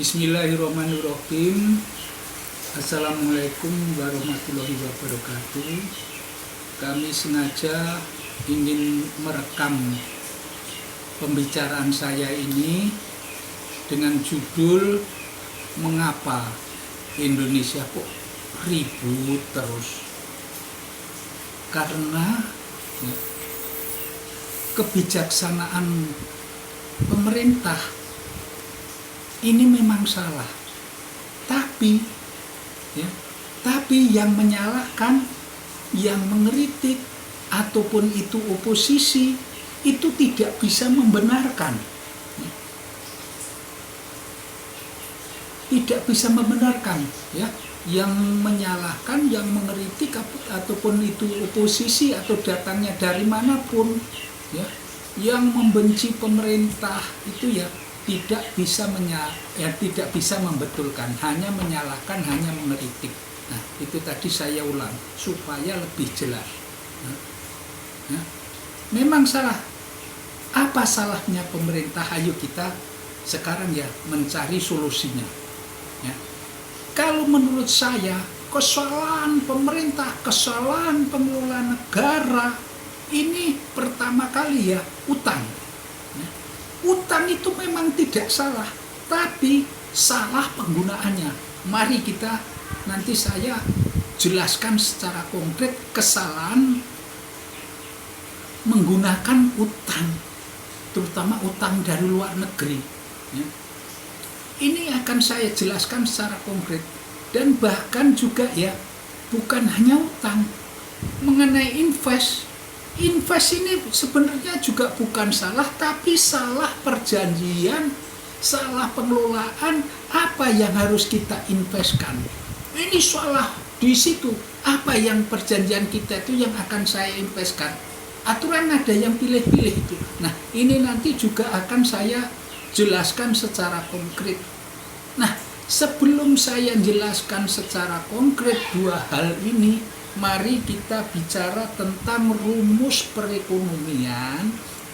Bismillahirrahmanirrahim. Assalamualaikum warahmatullahi wabarakatuh. Kami sengaja ingin merekam pembicaraan saya ini dengan judul "Mengapa Indonesia kok ribut terus?" Karena kebijaksanaan pemerintah ini memang salah, tapi yang menyalahkan, yang mengkritik ataupun itu oposisi itu tidak bisa membenarkan, yang menyalahkan, yang mengkritik ataupun itu oposisi atau datangnya dari manapun, yang membenci pemerintah itu tidak bisa membetulkan, hanya menyalahkan, hanya mengkritik. Nah, itu tadi saya ulang supaya lebih jelas. Memang salah. Apa salahnya pemerintah? Ayo kita sekarang mencari solusinya. Kalau menurut saya, kesalahan pemerintah, kesalahan pengelola negara ini pertama kali utang. Utang itu memang tidak salah, tapi salah penggunaannya. Mari kita nanti saya jelaskan secara konkret kesalahan menggunakan utang, terutama utang dari luar negeri. Ini akan saya jelaskan secara konkret, dan bahkan juga bukan hanya utang, mengenai invest ini sebenarnya juga bukan salah, tapi salah perjanjian, salah pengelolaan apa yang harus kita investkan. Ini salah di situ, apa yang perjanjian kita itu yang akan saya investkan. Aturan ada yang pilih-pilih itu. Nah, ini nanti juga akan saya jelaskan secara konkret. Nah, sebelum saya jelaskan secara konkret dua hal ini, mari kita bicara tentang rumus perekonomian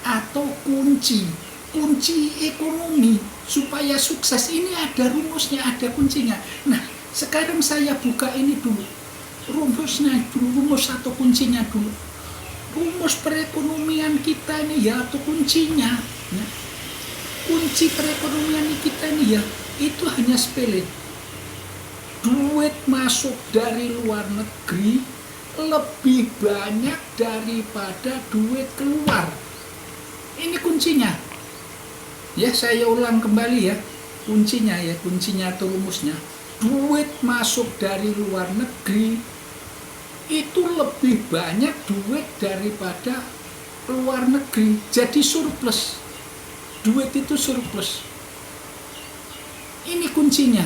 atau kunci ekonomi supaya sukses. Ini ada rumusnya, ada kuncinya. Nah, sekarang saya buka ini dulu, rumusnya dulu, rumus atau kuncinya dulu. Rumus perekonomian kita ini atau kuncinya, kunci perekonomian kita ini itu hanya sepele. Duit masuk dari luar negeri lebih banyak daripada duit keluar. Ini kuncinya. Saya ulang kembali kuncinya atau rumusnya. Duit masuk dari luar negeri itu lebih banyak duit daripada luar negeri. Jadi surplus. Duit itu surplus. Ini kuncinya.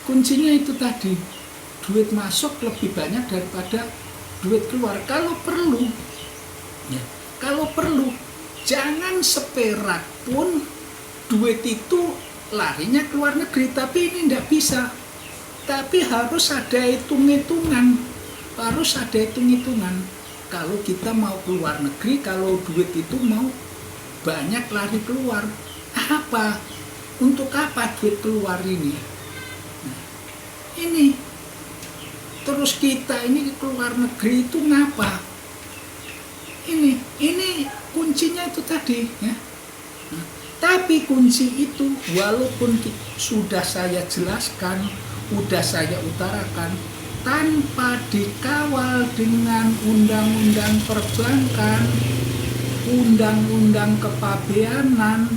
Kuncinya itu tadi, duit masuk lebih banyak daripada duit keluar. Kalau perlu, jangan seperak pun duit itu larinya ke luar negeri. Tapi ini tidak bisa. Tapi harus ada hitung-hitungan. Kalau kita mau ke luar negeri, kalau duit itu mau banyak lari keluar. Untuk apa duit keluar ini? Terus kita ini keluar negeri itu ngapa? Ini kuncinya itu tadi Tapi kunci itu walaupun sudah saya jelaskan, sudah saya utarakan, tanpa dikawal dengan undang-undang perbankan, undang-undang kepabeanan,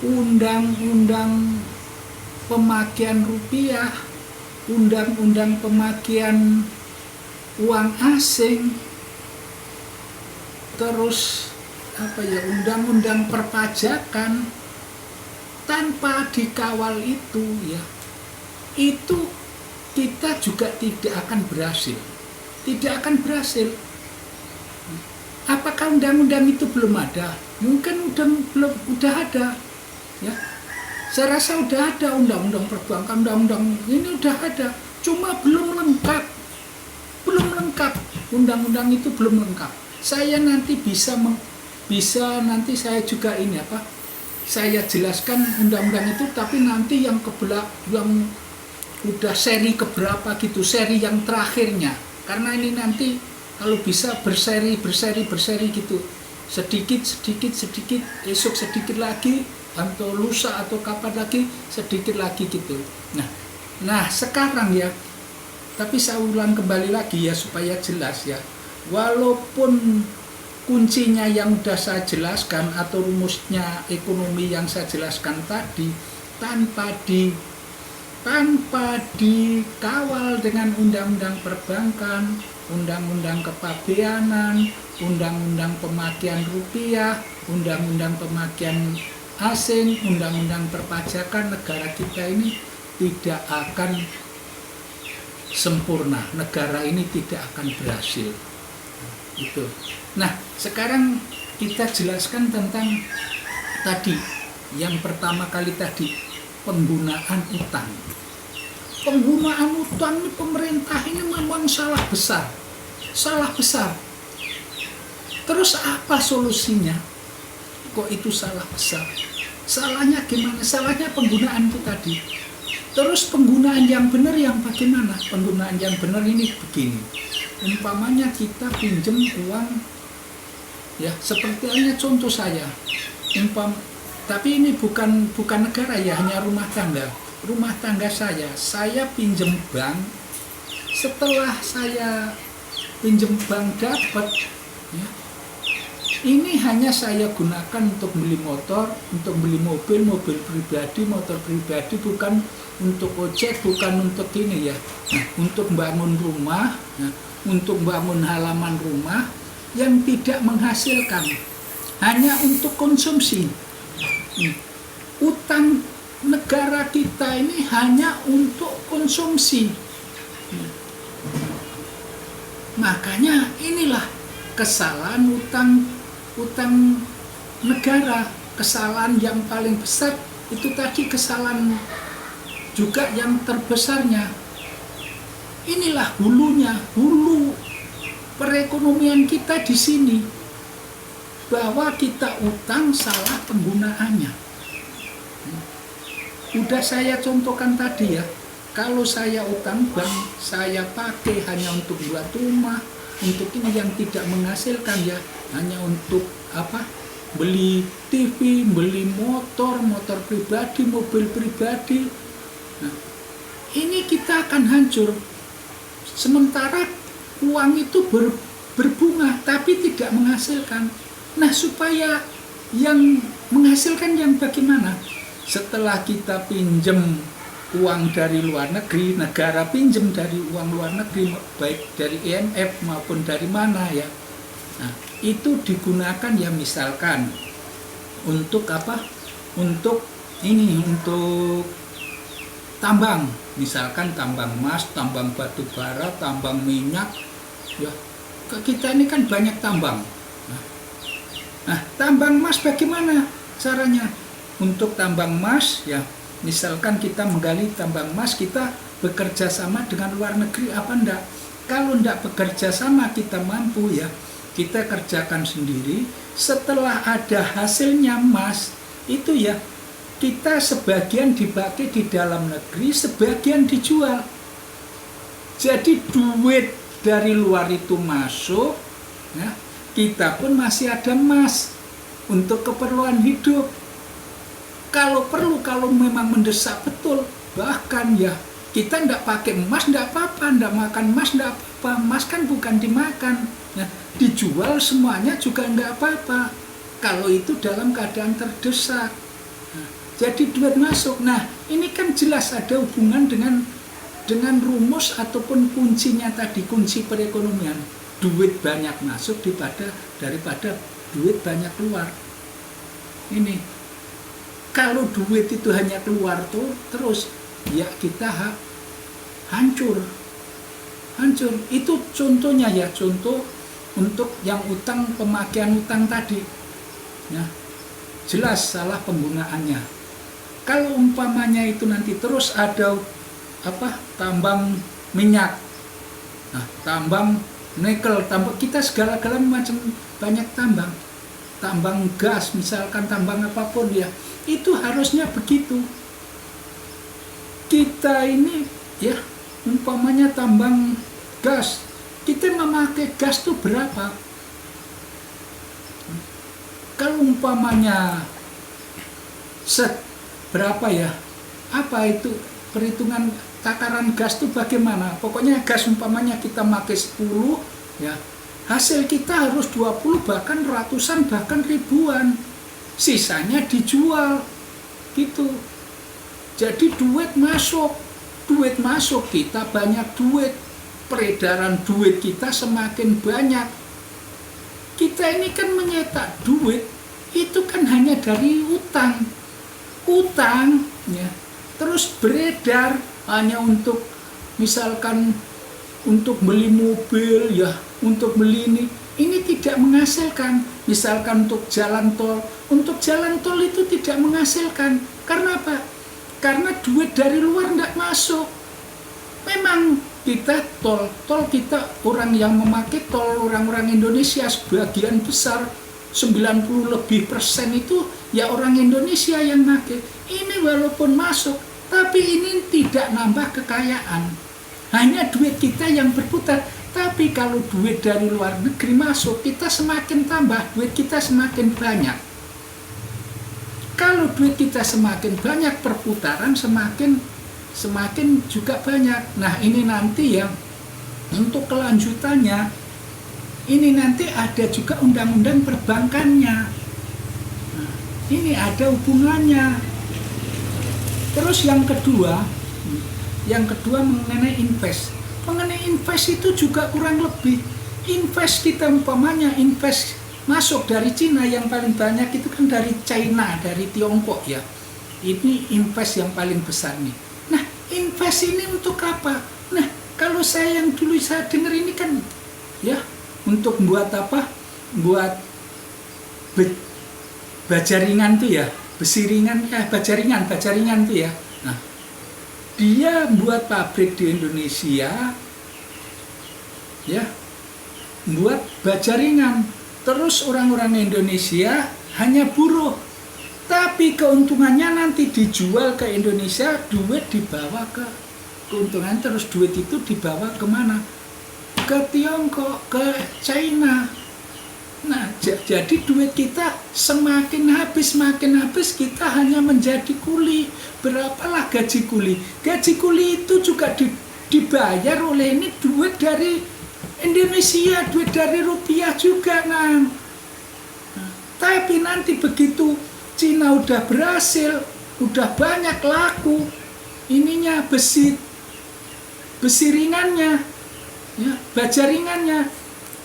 undang-undang pemakaian rupiah, undang-undang pemakaian uang asing, terus undang-undang perpajakan, tanpa dikawal itu kita juga tidak akan berhasil. Apakah undang-undang itu belum ada? Mungkin udah ada, Saya rasa udah ada undang-undang perbankan, undang-undang ini udah ada, cuma belum lengkap. Undang-undang itu belum lengkap. Saya nanti bisa nanti saya juga saya jelaskan undang-undang itu, tapi nanti yang yang udah seri keberapa gitu, seri yang terakhirnya, karena ini nanti kalau bisa berseri gitu, sedikit, esok sedikit lagi, atau lusa atau kapan lagi sedikit lagi gitu. Nah sekarang ya, tapi saya ulang kembali lagi ya supaya jelas ya, walaupun kuncinya yang sudah saya jelaskan atau rumusnya ekonomi yang saya jelaskan tadi tanpa dikawal dengan undang-undang perbankan, undang-undang kepabeanan, undang-undang pemakaian rupiah, undang-undang pemakaian asing, undang-undang perpajakan, negara kita ini tidak akan sempurna, negara ini tidak akan berhasil. Itu. Nah, sekarang kita jelaskan tentang tadi yang pertama kali tadi, penggunaan utang. Penggunaan utang ini pemerintah ini memang salah besar. Terus apa solusinya? Kok itu salah besar? Salahnya gimana? Salahnya penggunaan itu tadi. Terus penggunaan yang benar yang bagaimana? Penggunaan yang benar ini begini. Umpamanya kita pinjam uang, ya seperti halnya contoh saya. Tapi ini bukan negara ya, hanya rumah tangga. Rumah tangga saya pinjam bank. Setelah saya pinjam bank dapat, ya, ini hanya saya gunakan untuk beli motor, untuk beli mobil pribadi, motor pribadi, bukan untuk ojek, bukan untuk ini ya. Nah, untuk bangun rumah, untuk bangun halaman rumah yang tidak menghasilkan, hanya untuk konsumsi. Utang negara kita ini hanya untuk konsumsi. Makanya inilah kesalahan utang negara, kesalahan yang paling besar itu tadi, kesalahan juga yang terbesarnya. Inilah hulu perekonomian kita di sini, bahwa kita utang salah penggunaannya. Udah saya contohkan tadi ya, kalau saya utang bank, saya pakai hanya untuk buat rumah, untuk ini yang tidak menghasilkan ya, hanya untuk apa? Beli TV, beli motor pribadi, mobil pribadi. Nah, ini kita akan hancur. Sementara uang itu berbunga tapi tidak menghasilkan. Nah, supaya yang menghasilkan yang bagaimana? Setelah kita pinjam uang dari luar negeri, negara pinjam dari uang luar negeri, baik dari IMF maupun dari mana ya. Nah, itu digunakan ya misalkan untuk apa? Untuk tambang, misalkan tambang emas, tambang batu bara, tambang minyak, ya kita ini kan banyak tambang. Nah, tambang emas bagaimana caranya? Untuk tambang emas, ya misalkan kita menggali tambang emas, kita bekerja sama dengan luar negeri apa enggak? Kalau enggak bekerja sama, kita mampu ya, kita kerjakan sendiri. Setelah ada hasilnya emas, itu ya kita sebagian dipakai di dalam negeri, sebagian dijual. Jadi duit dari luar itu masuk, ya, kita pun masih ada emas untuk keperluan hidup. Kalau perlu, kalau memang mendesak betul, bahkan ya kita tidak pakai emas, tidak apa-apa, tidak makan emas, tidak apa-apa. Emas kan bukan dimakan, ya, dijual semuanya juga tidak apa-apa. Kalau itu dalam keadaan terdesak. Jadi duit masuk. Nah, ini kan jelas ada hubungan dengan rumus ataupun kuncinya tadi, kunci perekonomian. Duit banyak masuk daripada duit banyak keluar. Ini kalau duit itu hanya keluar terus, ya kita hancur. Itu contohnya ya, contoh untuk yang utang, pemakaian utang tadi. Ya, jelas salah penggunaannya. Kalau umpamanya itu nanti terus ada tambang minyak, nah, tambang nikel, tambang kita segala macam banyak tambang. tambang gas, misalkan tambang apapun ya, itu harusnya begitu. Kita ini ya, umpamanya tambang gas, kita memakai gas itu berapa? Kalau umpamanya berapa ya? Apa itu perhitungan takaran gas itu bagaimana? Pokoknya gas umpamanya kita pakai 10 ya, hasil kita harus 20, bahkan ratusan, bahkan ribuan. Sisanya dijual gitu. Jadi duit masuk, kita banyak duit, peredaran duit kita semakin banyak. Kita ini kan menyetak duit itu kan hanya dari utang ya, terus beredar hanya untuk misalkan untuk beli mobil ya, untuk beli ini tidak menghasilkan. Misalkan untuk jalan tol itu tidak menghasilkan. Karena apa? Karena duit dari luar tidak masuk. Memang kita tol kita, orang yang memakai tol, orang-orang Indonesia sebagian besar 90% lebih itu ya orang Indonesia yang pakai. Ini walaupun masuk, tapi ini tidak nambah kekayaan. Hanya duit kita yang berputar. Tapi kalau duit dari luar negeri masuk, kita semakin tambah, duit kita semakin banyak. Kalau duit kita semakin banyak, perputaran semakin juga banyak. Nah, ini nanti ya, untuk kelanjutannya, ini nanti ada juga undang-undang perbankannya. Nah, ini ada hubungannya. Terus yang kedua mengenai invest. Mengenai invest itu juga kurang lebih. Invest kita umpamanya invest masuk dari Cina, yang paling banyak itu kan dari China, dari Tiongkok ya. Ini invest yang paling besar nih. Nah, invest ini untuk apa? Nah, kalau saya yang dulu saya dengar ini kan ya, untuk buat apa? Buat bajaringan tuh ya, bajaringan tuh ya. Nah, dia buat pabrik di Indonesia ya, buat bajaringan. Terus orang-orang Indonesia hanya buruh, tapi keuntungannya nanti dijual ke Indonesia, duit dibawa ke keuntungan, terus duit itu dibawa kemana? Ke Tiongkok, ke China. Nah, jadi duit kita semakin habis, kita hanya menjadi kuli. Berapalah gaji kuli? Gaji kuli itu juga dibayar oleh ini duit dari Indonesia, duit dari rupiah juga kan. Nah, tapi nanti begitu Cina udah berhasil, udah banyak laku ininya besi ringannya ya, baja ringannya,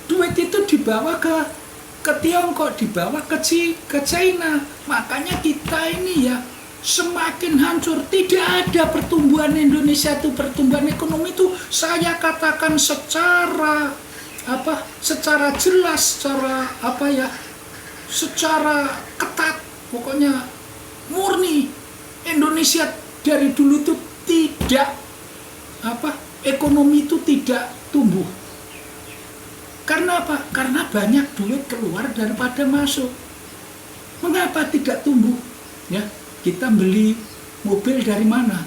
duit itu dibawa ke Tiongkok, dibawa ke China. Makanya kita ini ya semakin hancur. Tidak ada pertumbuhan Indonesia itu, pertumbuhan ekonomi itu saya katakan secara jelas, secara ketat, pokoknya murni Indonesia dari dulu itu tidak ekonomi itu tidak tumbuh. Karena apa? Karena banyak duit keluar daripada masuk. Mengapa tidak tumbuh? Ya, kita beli mobil dari mana?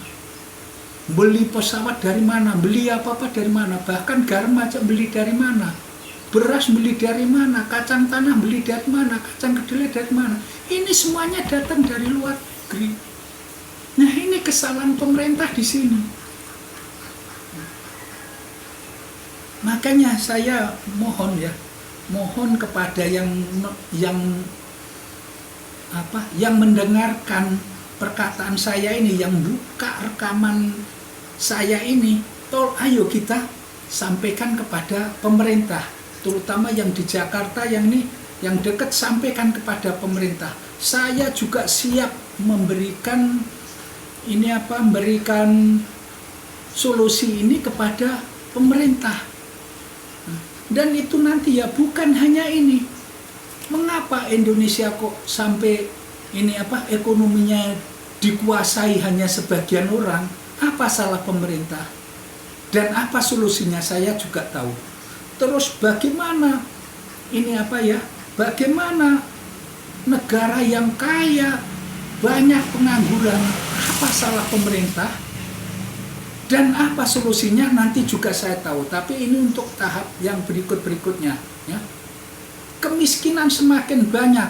Beli pesawat dari mana? Beli apa-apa dari mana? Bahkan garam aja beli dari mana? Beras beli dari mana? Kacang tanah beli dari mana? Kacang kedelai dari mana? Ini semuanya datang dari luar negeri. Nah, ini kesalahan pemerintah di sini. Makanya saya mohon kepada yang mendengarkan perkataan saya ini, yang buka rekaman saya ini, ayo kita sampaikan kepada pemerintah, terutama yang di Jakarta, yang dekat, sampaikan kepada pemerintah. Saya juga siap memberikan solusi ini kepada pemerintah. Dan itu nanti ya bukan hanya ini. Mengapa Indonesia kok sampai ekonominya dikuasai hanya sebagian orang? Apa salah pemerintah? Dan apa solusinya saya juga tahu. Terus bagaimana bagaimana negara yang kaya, banyak pengangguran. Apa salah pemerintah? Dan apa solusinya nanti juga saya tahu. Tapi ini untuk tahap yang berikut-berikutnya. Ya. Kemiskinan semakin banyak.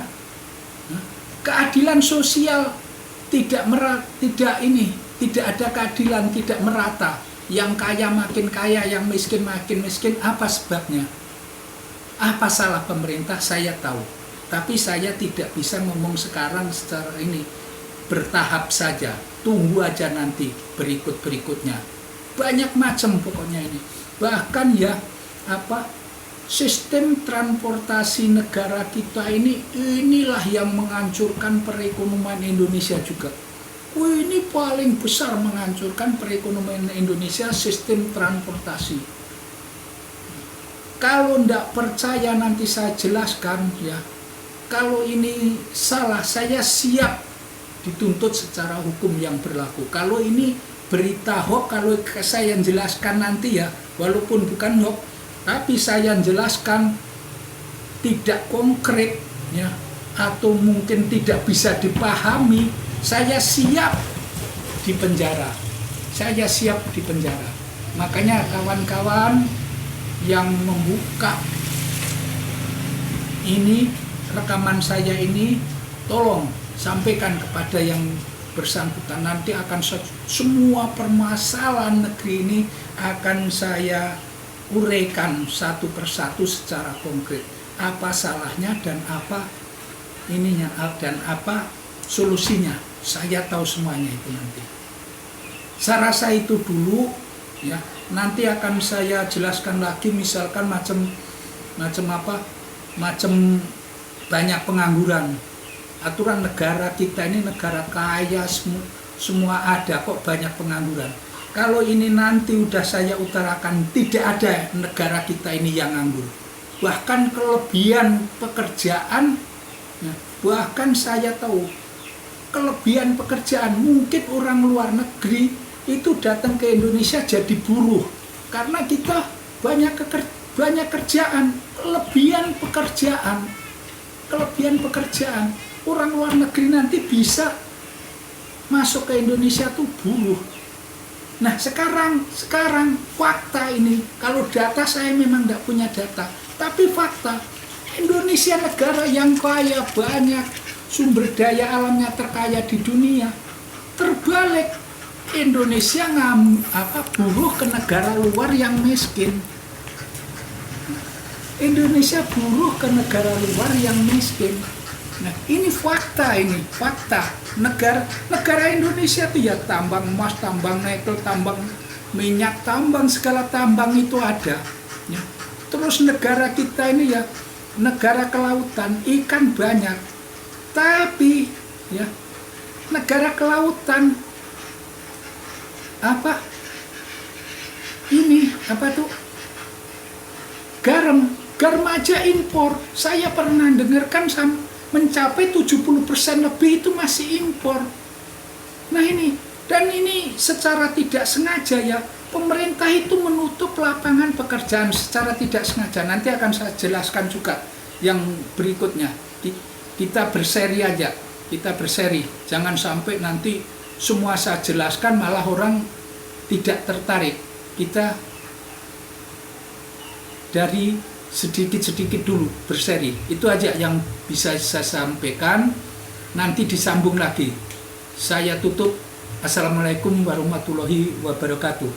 Ya. Keadilan sosial tidak ada keadilan, tidak merata. Yang kaya makin kaya, yang miskin makin miskin. Apa sebabnya? Apa salah pemerintah? Saya tahu. Tapi saya tidak bisa ngomong sekarang secara ini. Bertahap saja. Tunggu aja nanti berikut-berikutnya. Banyak macam pokoknya ini. Bahkan ya sistem transportasi negara kita inilah yang menghancurkan perekonomian Indonesia juga. Ini paling besar menghancurkan perekonomian Indonesia, sistem transportasi. Kalau tidak percaya nanti saya jelaskan ya. Kalau ini salah, saya siap dituntut secara hukum yang berlaku. Kalau ini berita hoax, kalau saya jelaskan nanti ya, walaupun bukan hoax, tapi saya jelaskan tidak konkret ya, atau mungkin tidak bisa dipahami, saya siap dipenjara. Saya siap dipenjara. Makanya kawan-kawan yang membuka ini rekaman saya ini, tolong sampaikan kepada yang bersangkutan. Nanti akan semua permasalahan negeri ini akan saya uraikan satu persatu secara konkret. Apa salahnya dan apa ininya dan apa solusinya. Saya tahu semuanya itu nanti. Saya rasa itu dulu ya. Nanti akan saya jelaskan lagi, misalkan macam banyak pengangguran. Aturan negara kita ini negara kaya, semua ada kok banyak pengangguran. Kalau ini nanti udah saya utarakan, tidak ada negara kita ini yang nganggur. Bahkan kelebihan pekerjaan, bahkan saya tahu kelebihan pekerjaan, mungkin orang luar negeri itu datang ke Indonesia jadi buruh. Karena kita banyak kerjaan, kelebihan pekerjaan. Orang luar negeri nanti bisa masuk ke Indonesia tuh buruh. Nah sekarang fakta ini, kalau data saya memang tidak punya data, tapi fakta Indonesia negara yang kaya, banyak sumber daya alamnya terkaya di dunia. Terbalik, Indonesia buruh ke negara luar yang miskin. Indonesia buruh ke negara luar yang miskin. Nah, ini fakta. Negara Indonesia itu ya tambang emas, tambang nikel, tambang minyak, tambang segala tambang itu ada. Ya. Terus negara kita ini ya negara kelautan, ikan banyak. Tapi ya negara kelautan garam aja impor. Saya pernah dengarkan mencapai 70% lebih itu masih impor. Nah ini, dan ini secara tidak sengaja ya, pemerintah itu menutup lapangan pekerjaan secara tidak sengaja. Nanti akan saya jelaskan juga yang berikutnya. Kita berseri aja, jangan sampai nanti semua saya jelaskan malah orang tidak tertarik. Kita dari sedikit-sedikit dulu berseri. Itu aja yang bisa saya sampaikan. Nanti disambung lagi. Saya tutup. Assalamualaikum warahmatullahi wabarakatuh.